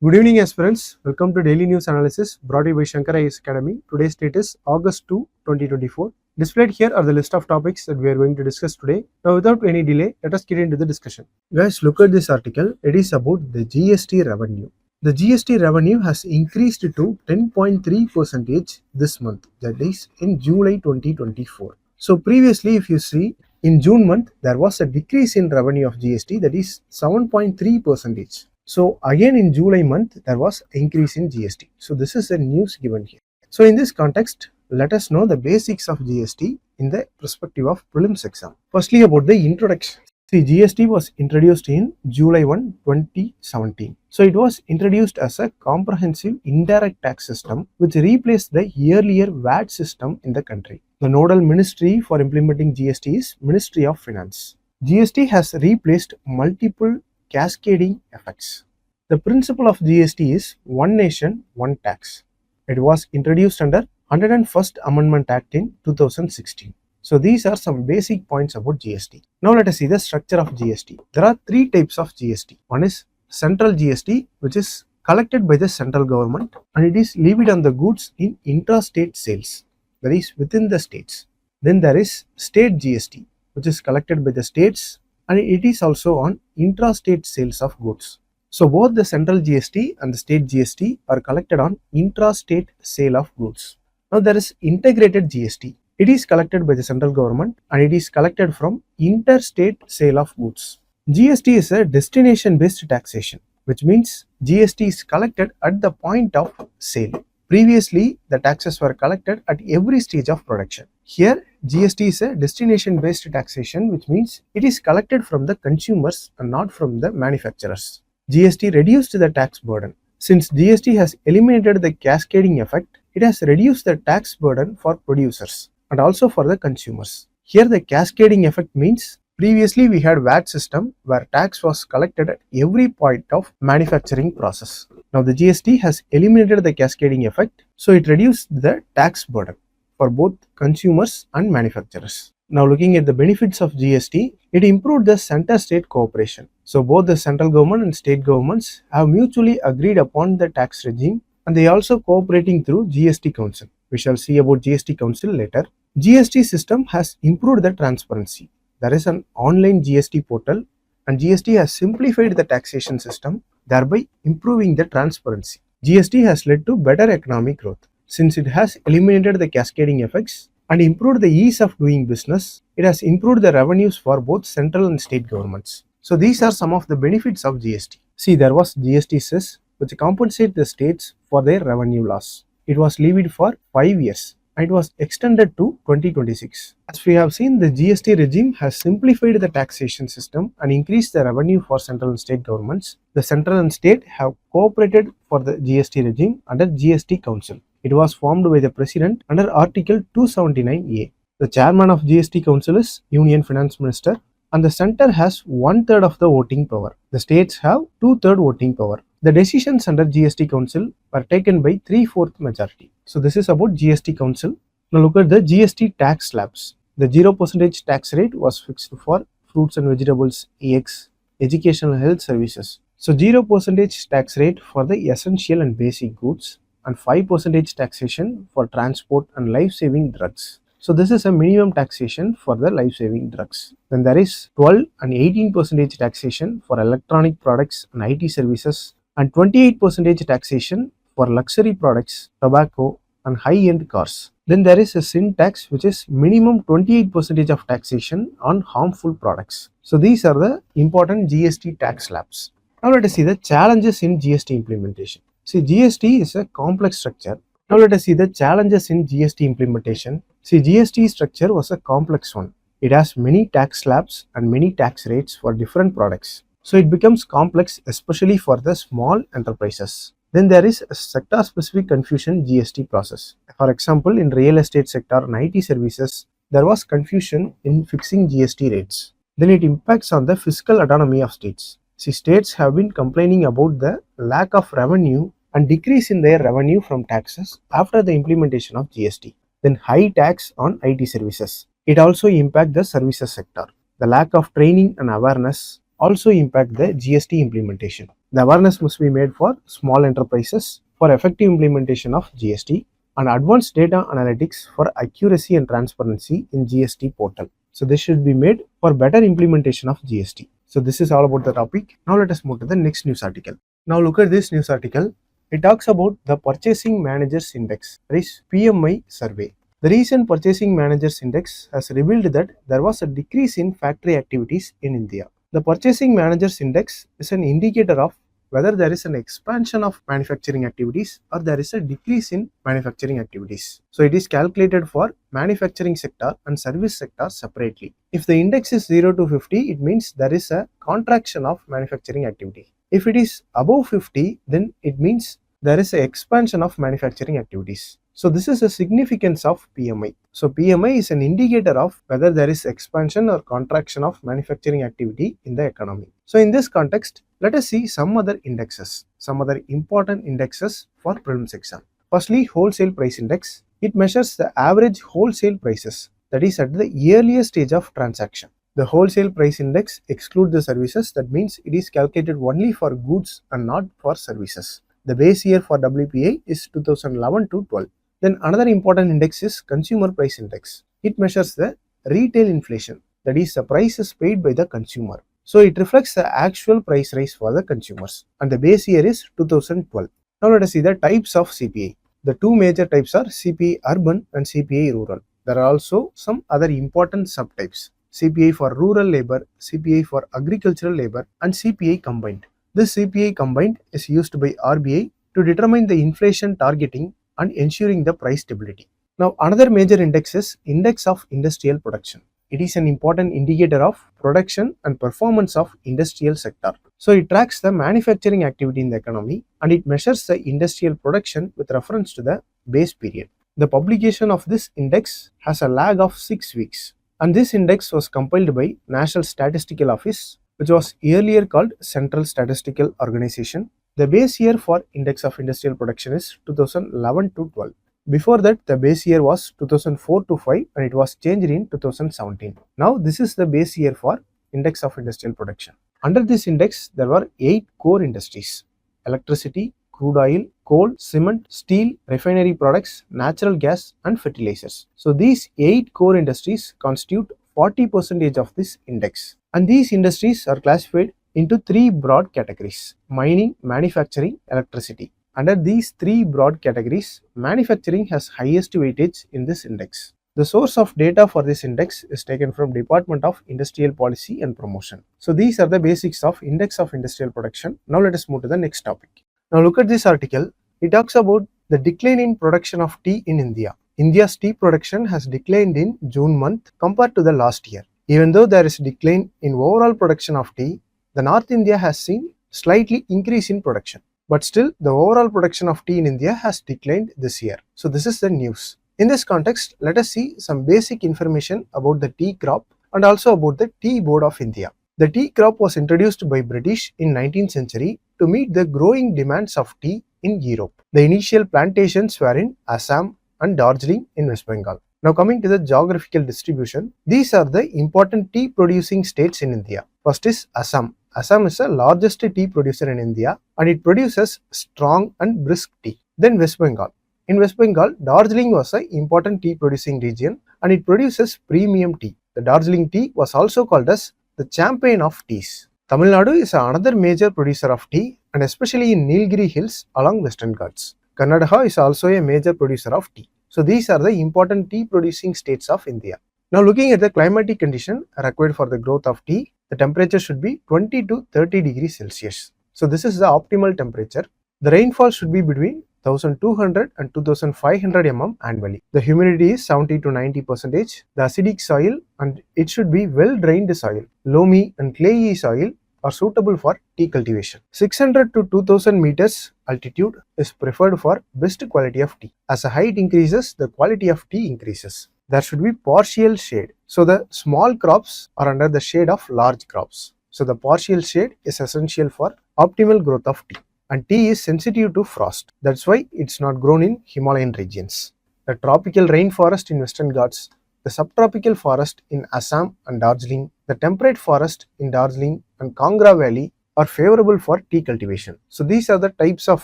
Good evening, aspirants. Welcome to Daily News Analysis brought to you by Shankar IAS Academy. Today's date is August 2, 2024. Displayed here are the list of topics that we are going to discuss today. Now, without any delay, let us get into the discussion. Guys, look at this article. It is about the GST revenue. The GST revenue has increased to 10.3% this month, that is in July 2024. So, previously, if you see, in June month, there was a decrease in revenue of GST, that is 7.3%. So again in July month, there was increase in GST. So this is the news given here. So in this context, let us know the basics of GST in the perspective of prelims exam. Firstly, about the introduction. See, GST was introduced in July 1, 2017. So it was introduced as a comprehensive indirect tax system which replaced the earlier VAT system in the country. The nodal ministry for implementing GST is Ministry of Finance. GST has replaced multiple cascading effects. The principle of GST is one nation, one tax. It was introduced under 101st Amendment Act in 2016. So these are some basic points about GST. Now let us see the structure of GST. There are three types of GST. One is central GST, which is collected by the central government and it is levied on the goods in intrastate sales, that is within the states. Then there is state GST, which is collected by the states and it is also on intrastate sales of goods. So both the central GST and the state GST are collected on intrastate sale of goods. Now there is integrated GST. It is collected by the central government and it is collected from interstate sale of goods. GST is a destination based taxation, which means GST is collected at the point of sale. Previously, the taxes were collected at every stage of production. Here, GST is a destination-based taxation, which means it is collected from the consumers and not from the manufacturers. GST reduced the tax burden. Since GST has eliminated the cascading effect, it has reduced the tax burden for producers and also for the consumers. Here, the cascading effect means previously we had VAT system where tax was collected at every point of manufacturing process. Now the GST has eliminated the cascading effect, so it reduced the tax burden for both consumers and manufacturers. Now looking at the benefits of GST, it improved the center-state cooperation. So both the central government and state governments have mutually agreed upon the tax regime and they are also cooperating through GST Council. We shall see about GST Council later. GST system has improved the transparency. There is an online GST portal and GST has simplified the taxation system, thereby improving the transparency. GST has led to better economic growth. Since it has eliminated the cascading effects and improved the ease of doing business, it has improved the revenues for both central and state governments. So these are some of the benefits of GST. See, there was GST cess, which compensates the states for their revenue loss. It was levied for 5 years. And it was extended to 2026. As we have seen, the GST regime has simplified the taxation system and increased the revenue for central and state governments. The central and state have cooperated for the GST regime under GST Council. It was formed by the President under Article 279A. The chairman of GST Council is Union Finance Minister and the center has 1/3 of the voting power. The states have 2/3 voting power. The decisions under GST Council were taken by 3/4 majority. So this is about GST Council. Now look at the GST tax slabs. The 0% tax rate was fixed for fruits and vegetables, eggs, educational health services. So 0% tax rate for the essential and basic goods and 5% taxation for transport and life-saving drugs. So this is a minimum taxation for the life-saving drugs. Then there is 12 and 18% taxation for electronic products and IT services and 28% taxation for luxury products, tobacco and high-end cars. Then there is a sin tax which is minimum 28% of taxation on harmful products. So these are the important GST tax slabs. Now let us see the challenges in GST implementation. See, GST is a complex structure. Now let us see the challenges in GST implementation. See, GST structure was a complex one. It has many tax slabs and many tax rates for different products. So it becomes complex especially for the small enterprises. Then there is a sector-specific confusion GST process. For example, in real estate sector and IT services, there was confusion in fixing GST rates. Then it impacts on the fiscal autonomy of states. See, states have been complaining about the lack of revenue and decrease in their revenue from taxes after the implementation of GST. Then high tax on IT services. It also impacts the services sector. The lack of training and awareness also impact the GST implementation. The awareness must be made for small enterprises for effective implementation of GST and advanced data analytics for accuracy and transparency in GST portal. So this should be made for better implementation of GST. So this is all about the topic. Now let us move to the next news article. Now look at this news article. It talks about the Purchasing Managers Index, that is PMI survey. The recent Purchasing Managers Index has revealed that there was a decrease in factory activities in India. The Purchasing Managers Index is an indicator of whether there is an expansion of manufacturing activities or there is a decrease in manufacturing activities. So it is calculated for manufacturing sector and service sector separately. If the index is 0 to 50, it means there is a contraction of manufacturing activity. If it is above 50, then it means there is an expansion of manufacturing activities. So this is the significance of PMI. So PMI is an indicator of whether there is expansion or contraction of manufacturing activity in the economy. So in this context, let us see some other indexes, some other important indexes for prelims exam. Firstly, wholesale price index. It measures the average wholesale prices, that is at the earliest stage of transaction. The wholesale price index excludes the services, that means it is calculated only for goods and not for services. The base year for WPI is 2011 to 12. Then another important index is consumer price index. It measures the retail inflation, that is the prices paid by the consumer. So it reflects the actual price rise for the consumers and the base year is 2012. Now let us see the types of CPI. The two major types are CPI urban and CPI rural. There are also some other important subtypes. CPI for rural labor, CPI for agricultural labor and CPI combined. This CPI combined is used by RBI to determine the inflation targeting and ensuring the price stability. Now another major index is Index of Industrial Production. It is an important indicator of production and performance of industrial sector. So it tracks the manufacturing activity in the economy and it measures the industrial production with reference to the base period. The publication of this index has a lag of 6 weeks and this index was compiled by National Statistical Office, which was earlier called Central Statistical Organization. The base year for Index of Industrial Production is 2011 to 12. Before that, the base year was 2004 to 5 and it was changed in 2017. Now, this is the base year for Index of Industrial Production. Under this index, there were 8 core industries: electricity, crude oil, coal, cement, steel, refinery products, natural gas and fertilizers. So, these 8 core industries constitute 40% of this index. And these industries are classified into 3 broad categories: mining, manufacturing, electricity. Under these 3 broad categories, manufacturing has highest weightage in this index. The source of data for this index is taken from Department of Industrial Policy and Promotion. So these are the basics of Index of Industrial Production. Now let us move to the next topic. Now look at this article. It talks about the decline in production of tea in India. India's tea production has declined in June month compared to the last year. Even though there is a decline in overall production of tea, the North India has seen slightly increase in production. But still, the overall production of tea in India has declined this year. So this is the news. In this context, let us see some basic information about the tea crop and also about the Tea Board of India. The tea crop was introduced by British in 19th century to meet the growing demands of tea in Europe. The initial plantations were in Assam and Darjeeling in West Bengal. Now coming to the geographical distribution, these are the important tea producing states in India. First is Assam. Assam is the largest tea producer in India and it produces strong and brisk tea. Then West Bengal. In West Bengal, Darjeeling was an important tea producing region and it produces premium tea. The Darjeeling tea was also called as the champion of teas. Tamil Nadu is another major producer of tea and especially in Nilgiri Hills along Western Ghats. Karnataka is also a major producer of tea. So these are the important tea producing states of India. Now looking at the climatic condition required for the growth of tea, the temperature should be 20 to 30 degrees Celsius. So this is the optimal temperature. The rainfall should be between 1200 and 2500 mm annually. The humidity is 70 to 90%. The acidic soil and it should be well drained soil. Loamy and clayey soil are suitable for tea cultivation. 600 to 2000 meters altitude is preferred for best quality of tea. As the height increases, the quality of tea increases. There should be partial shade. So the small crops are under the shade of large crops. So the partial shade is essential for optimal growth of tea. And tea is sensitive to frost. That's why it's not grown in Himalayan regions. The tropical rainforest in Western Ghats the subtropical forest in Assam and Darjeeling, the temperate forest in Darjeeling and Kangra Valley are favorable for tea cultivation. So these are the types of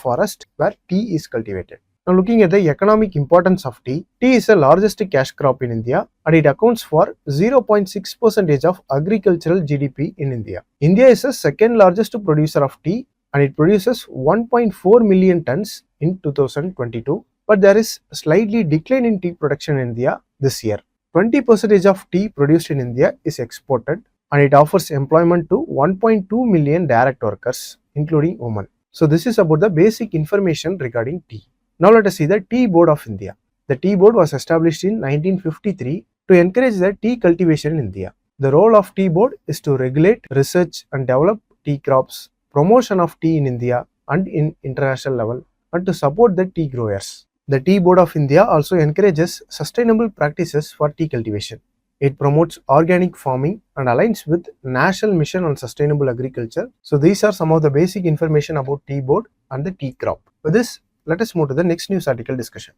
forest where tea is cultivated. Now looking at the economic importance of tea, tea is the largest cash crop in India and it accounts for 0.6% of agricultural GDP in India. India is the second largest producer of tea and it produces 1.4 million tons in 2022. But there is a slightly decline in tea production in India this year. 20% of tea produced in India is exported and it offers employment to 1.2 million direct workers, including women. So this is about the basic information regarding tea. Now let us see the Tea Board of India. The Tea Board was established in 1953 to encourage the tea cultivation in India. The role of Tea Board is to regulate, research and develop tea crops, promotion of tea in India and in international level, and to support the tea growers. The Tea Board of India also encourages sustainable practices for tea cultivation. It promotes organic farming and aligns with National Mission on Sustainable Agriculture. So these are some of the basic information about Tea Board and the tea crop. With this, let us move to the next news article discussion.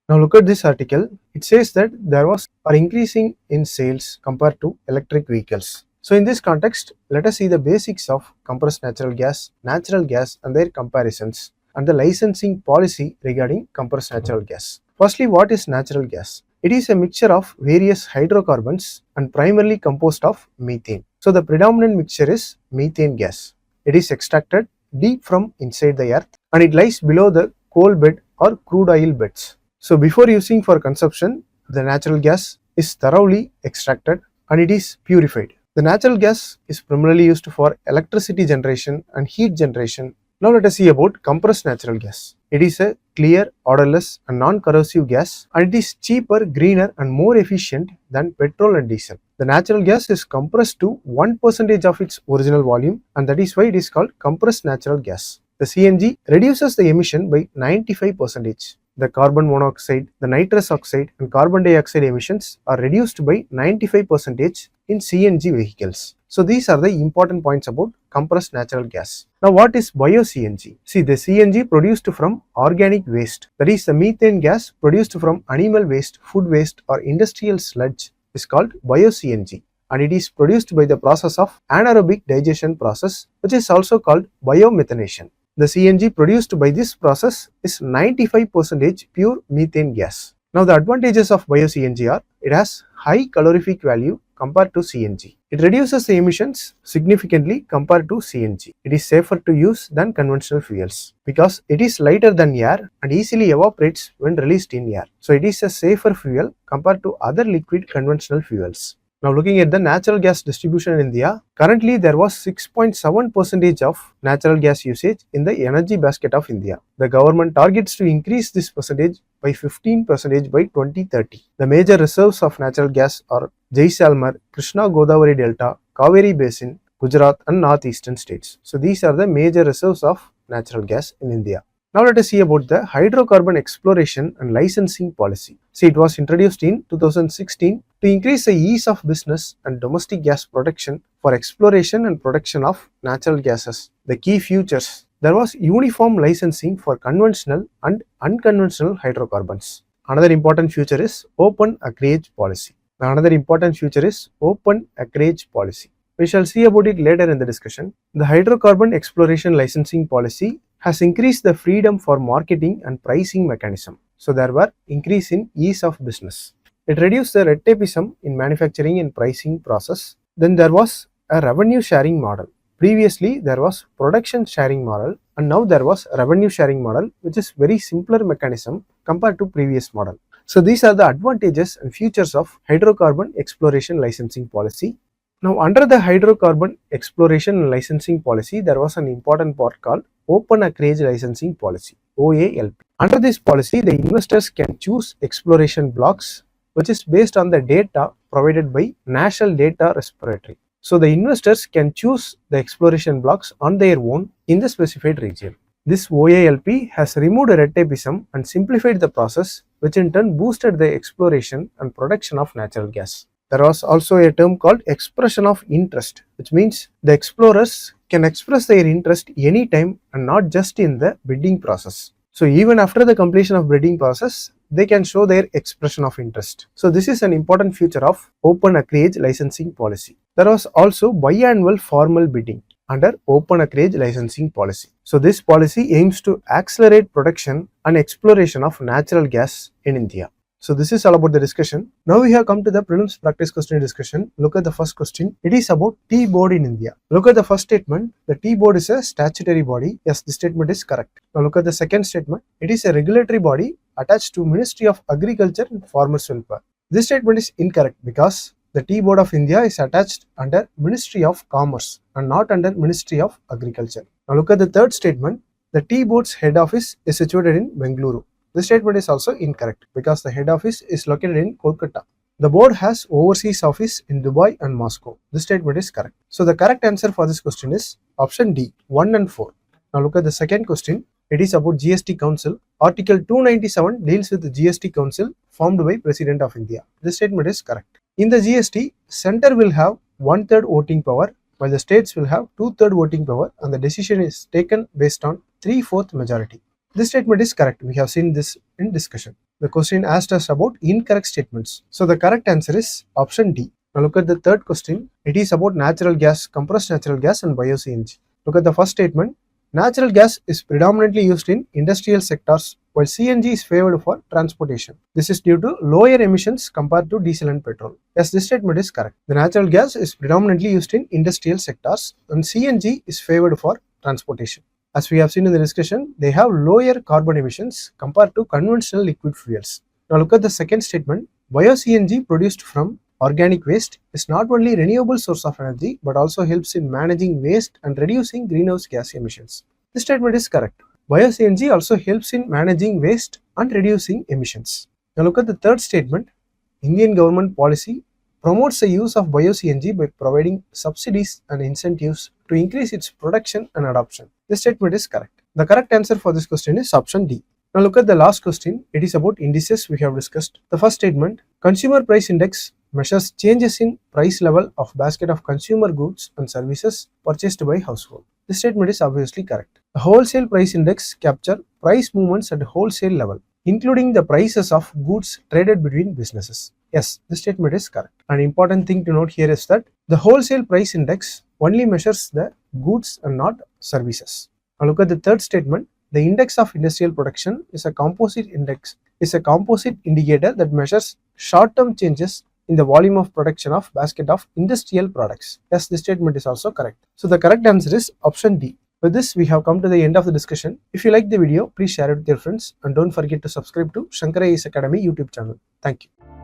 Now look at this article. It says that there was an increasing in sales compared to electric vehicles. So in this context, let us see the basics of compressed natural gas and their comparisons and the licensing policy regarding compressed natural gas. Firstly, what is natural gas? It is a mixture of various hydrocarbons and primarily composed of methane. So the predominant mixture is methane gas. It is extracted deep from inside the earth and it lies below the coal bed or crude oil beds. So before using for consumption, the natural gas is thoroughly extracted and it is purified. The natural gas is primarily used for electricity generation and heat generation. Now let us see about compressed natural gas. It is a clear, odorless and non-corrosive gas and it is cheaper, greener and more efficient than petrol and diesel. The natural gas is compressed to 1% of its original volume and that is why it is called compressed natural gas. The CNG reduces the emission by 95%. The carbon monoxide, the nitrous oxide and carbon dioxide emissions are reduced by 95% in CNG vehicles. So these are the important points about compressed natural gas. Now what is bio-CNG? See, the CNG produced from organic waste, that is the methane gas produced from animal waste, food waste or industrial sludge is called bio-CNG and it is produced by the process of anaerobic digestion process, which is also called biomethanation. The CNG produced by this process is 95% pure methane gas. Now the advantages of bio-CNG are, it has high calorific value compared to CNG. It reduces the emissions significantly compared to CNG. It is safer to use than conventional fuels because it is lighter than air and easily evaporates when released in air. So it is a safer fuel compared to other liquid conventional fuels. Now looking at the natural gas distribution in India, currently there was 6.7% of natural gas usage in the energy basket of India. The government targets to increase this percentage by 15% by 2030. The major reserves of natural gas are Jaisalmer, Krishna Godavari Delta, Kaveri Basin, Gujarat and northeastern states. So these are the major reserves of natural gas in India. Now let us see about the Hydrocarbon Exploration and Licensing Policy. See, it was introduced in 2016 to increase the ease of business and domestic gas production for exploration and production of natural gases. The key features: there was uniform licensing for conventional and unconventional hydrocarbons. Another important feature is Open Acreage Policy. Another important feature is Open Acreage Policy. We shall see about it later in the discussion. The Hydrocarbon Exploration Licensing Policy has increased the freedom for marketing and pricing mechanism. So there were increase in ease of business. It reduced the red tapeism in manufacturing and pricing process. Then there was a revenue sharing model. Previously there was production sharing model and now there was a revenue sharing model, which is very simpler mechanism compared to previous model. So these are the advantages and features of Hydrocarbon Exploration Licensing Policy. Now under the Hydrocarbon Exploration and Licensing Policy, there was an important part called Open Acreage Licensing Policy, OALP. Under this policy, the investors can choose exploration blocks which is based on the data provided by National Data Repository. So the investors can choose the exploration blocks on their own in the specified region. This OALP has removed red tapeism and simplified the process, which in turn boosted the exploration and production of natural gas. There was also a term called expression of interest, which means the explorers can express their interest anytime and not just in the bidding process. So even after the completion of bidding process, they can show their expression of interest. So this is an important feature of Open Acreage Licensing Policy. There was also biannual formal bidding under Open Acreage Licensing Policy. So this policy aims to accelerate production and exploration of natural gas in India. So this is all about the discussion. Now we have come to the prelims practice question discussion. Look at the first question. It is about tea board in India. Look at the first statement. The tea board is a statutory body. Yes, this statement is correct. Now look at the second statement. It is a regulatory body attached to Ministry of Agriculture and Farmers Welfare. This statement is incorrect because the tea board of India is attached under Ministry of Commerce and not under Ministry of Agriculture. Now look at the third statement. The tea board's head office is situated in Bengaluru. This statement is also incorrect because the head office is located in Kolkata. The board has overseas office in Dubai and Moscow. This statement is correct. So the correct answer for this question is option D, 1 and 4. Now look at the second question. It is about GST Council. Article 297 deals with the GST Council formed by President of India. This statement is correct. In the GST, center will have 1/3 voting power while the states will have 2/3 voting power and the decision is taken based on 3/4 majority. This statement is correct. We have seen this in discussion. The question asked us about incorrect statements. So the correct answer is option D. Now look at the third question. It is about natural gas, compressed natural gas and bio-CNG. Look at the first statement. Natural gas is predominantly used in industrial sectors while CNG is favored for transportation. This is due to lower emissions compared to diesel and petrol. Yes, this statement is correct. The natural gas is predominantly used in industrial sectors and CNG is favored for transportation. As we have seen in the discussion, they have lower carbon emissions compared to conventional liquid fuels. Now look at the second statement. Bio-CNG produced from organic waste is not only a renewable source of energy but also helps in managing waste and reducing greenhouse gas emissions. This statement is correct. Bio-CNG also helps in managing waste and reducing emissions. Now look at the third statement. Indian government policy promotes the use of bio-CNG by providing subsidies and incentives to increase its production and adoption. This statement is correct. The correct answer for this question is option D. Now look at the last question. It is about indices we have discussed. The first statement, Consumer Price Index measures changes in price level of basket of consumer goods and services purchased by household. This statement is obviously correct. The Wholesale Price Index captures price movements at wholesale level, including the prices of goods traded between businesses. Yes, this statement is correct. An important thing to note here is that the Wholesale Price Index only measures the goods and not services. Now look at the third statement. The Index of Industrial Production is a composite indicator that measures short-term changes in the volume of production of basket of industrial products. Yes, this statement is also correct. So the correct answer is option D. With this, we have come to the end of the discussion. If you like the video, please share it with your friends and don't forget to subscribe to Shankar IAS Academy YouTube channel. Thank you.